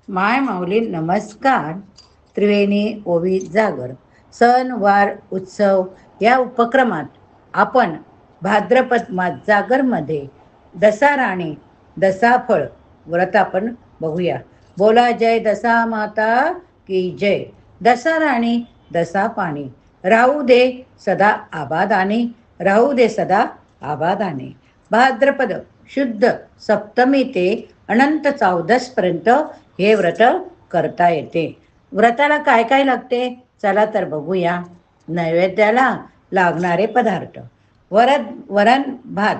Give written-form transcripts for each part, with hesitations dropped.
माय माऊली नमस्कार. त्रिवेणी ओवी जागर सण वार उत्सव या उपक्रमात आपण भाद्रपद जागरमध्ये दसाराणी दसाफळ व्रत आपण बघूया. बोला जय दसा माता की जय. दसाराणी दसा पाणी राहू दे सदा आबादाने, राहू दे सदा आबादाने. भाद्रपद शुद्ध सप्तमी ते अनंत 14 पर्यंत हे व्रत करता येते. व्रताला काय काय लागते चला तर बघूया. नैवेद्याला लागणारे पदार्थ: वरण भात,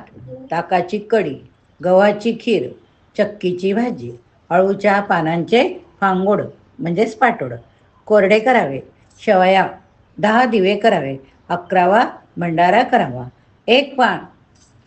ताकाची कढी, गव्हाची खीर, चक्कीची भाजी, अळूच्या पानांचे फांगोड म्हणजेच पाटोड कोरडे करावे, शेवया 10 दिवे करावे, 11वा भंडारा करावा.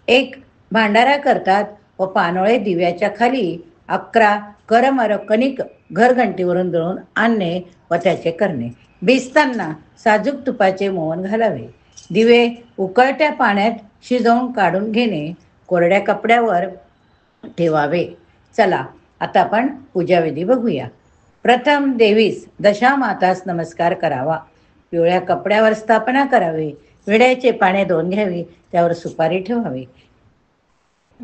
एक भांडारा करतात व पानोळे दिव्याच्या खाली 11 करमर कणिक घरघंटीवरून दळून आणणे व त्याचे करणे. भिजताना साजूक तुपाचे मोहन घालावे. दिवे उकळत्या पाण्यात शिजवून काढून घेणे, कोरड्या कपड्यावर ठेवावे. चला आता आपण पूजाविधी बघूया. प्रथम देवीस दशामातास नमस्कार करावा. पिवळ्या कपड्यावर स्थापना करावी. विड्याचे पाने 2 घ्यावी, त्यावर सुपारी ठेवावी.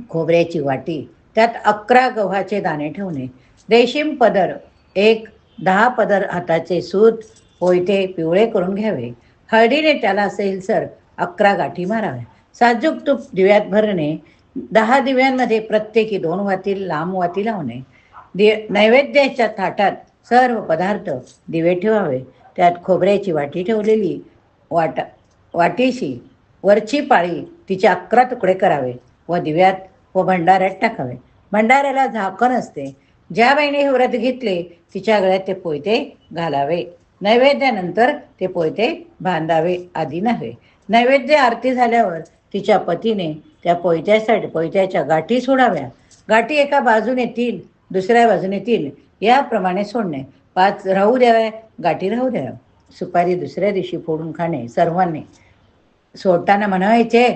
खोबऱ्याची वाटी, त्यात 11 गव्हाचे दाणे ठेवणे. रेशीम पदर 1, 10 पदर हाताचे सूत पोयते पिवळे करून घ्यावे. हळदीने त्याला सैलसर 11 गाठी माराव्या. साजूक तूप दिव्यात भरणे. 10 दिव्यांमध्ये प्रत्येकी 2 वाती लांब वाती लावणे. नैवेद्याच्या ताटात सर्व पदार्थ दिवे ठेवावे. त्यात खोबऱ्याची वाटी ठेवलेली वाटीशी वरची पाळी तिचे 11 तुकडे करावे व दिव्यात व भंडाऱ्यात टाकावे. भंडाऱ्याला झाकण असते. ज्या बाईने हे व्रत घेतले तिच्या गळ्यात ते पोयते घालावे. नैवेद्यानंतर ते पोयते बांधावे आधी नव्हे. नैवेद्य आरती झाल्यावर तिच्या पतीने त्या पोयत्याच्या गाठी सोडाव्या. गाठी एका बाजूने 3, दुसऱ्या बाजूने 3 याप्रमाणे सोडणे. 5 राहू द्याव्या, गाठी राहू द्याव्या. सुपारी दुसऱ्या दिवशी फोडून खाणे. सर्वांनी सोडताना म्हणायचे,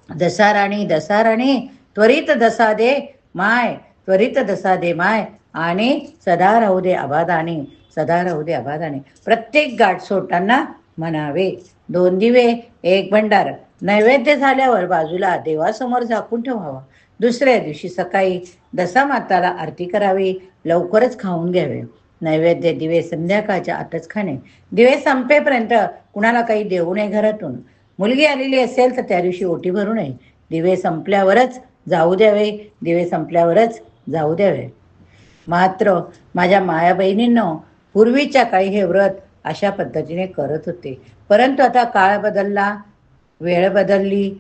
दसाराणी दसाराणी त्वरित दसा दे माय, त्वरित दसा दे माय, आणि सदा राहू दे आबादाने, सदा राहू दे आबादाने. प्रत्येक गाठ सोडताना म्हणावे. 2 दिवे 1 भंडार नैवेद्य झाल्यावर बाजूला देवासमोर झाकून ठेवावा. दुसऱ्या दिवशी सकाळी दसामाताला आरती करावी. लवकरच खाऊन घ्यावे. नैवेद्य दिवे संध्याकाळच्या आतच खाणे. दिवे संपेपर्यंत कुणाला काही देऊ नये घरातून. मुलगी आलेली असेल तर त्या दिवशी ओटी भरू नये. दिवे संपल्यावरच जाऊ द्यावे. दिवे संपल्यावरच जाऊ द्यावे. मात्र माझ्या माया बहिणींनो, पूर्वीच्या काळी हे व्रत अशा पद्धतीने करत होते. परंतु आता काळ बदलला, वेळ बदलली,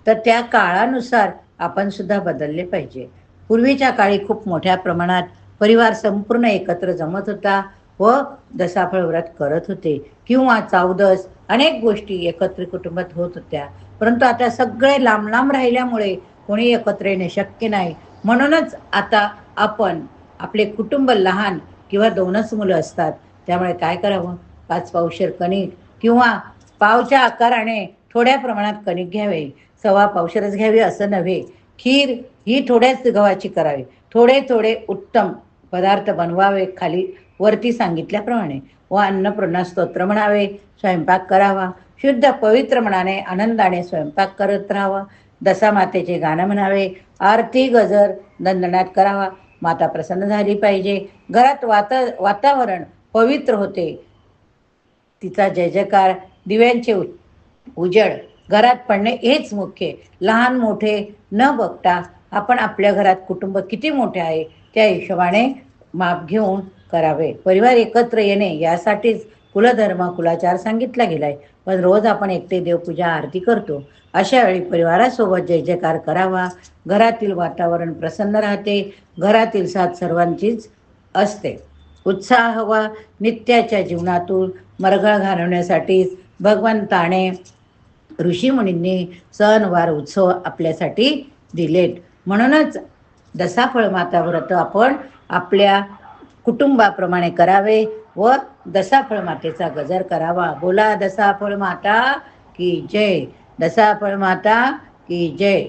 तर त्या काळानुसार आपण सुद्धा बदलले पाहिजे. पूर्वीच्या काळी खूप मोठ्या प्रमाणात परिवार संपूर्ण एकत्र जमत होता व दसाफळ व्रत करत होते किंवा चौदस अनेक गोष्टी एकत्र कुटुंबात होत होत्या. परंतु आता सगळे लांब लांब राहिल्यामुळे कोणी एकत्र येणे शक्य नाही. म्हणूनच आता आपण आपले कुटुंब लहान किंवा 2च मुलं असतात. त्यामुळे काय करावं, 5 पावशेर कणिक किंवा पावच्या आकाराने थोड्या प्रमाणात कणिक घ्यावे. 1.25 पावशेरच घ्यावी असं नव्हे. खीर ही थोड्याच गव्हाची करावी. थोडे थोडे उत्तम पदार्थ बनवावे खाली वरती सांगितल्याप्रमाणे व अन्नपूर्णा स्तोत्र म्हणावे. स्वयंपाक करावा. शुद्ध पवित्र मनाने आनंदाने स्वयंपाक करत राहावा. दसामातेचे गाणं म्हणावे. आरती गजर दंडनाद करावा. माता प्रसन्न झाली पाहिजे. घरात वातावरण पवित्र होते. तिचा जय जयकार, दिव्यांचे उजळ घरात पडणे हेच मुख्य. लहान मोठे न बघता आपण आपल्या घरात कुटुंब किती मोठे आहे त्या हिशोबाने माप घेऊन करावे. परिवार एकत्र येणे यासाठीच कुलधर्म कुलाचार सांगितला गेलाय. पण रोज आपण एकटे देवपूजा आरती करतो. अशा वेळी परिवारासोबत जय जयकार करावा. घरातील वातावरण प्रसन्न राहते. घरातील साथ सर्वांचीच असते. उत्साह हवा. नित्याच्या जीवनातून मरगळ घालवण्यासाठी भगवंताने ऋषीमुनींनी सण वार उत्सव आपल्यासाठी दिलेत. म्हणूनच दसाफळ माता व्रत आपण आपल्या कुटुंबाप्रमाणे करावे व दसाफळ मातेचा गजर करावा. बोला दसाफळ माता की जय. दसाफळ माता की जय.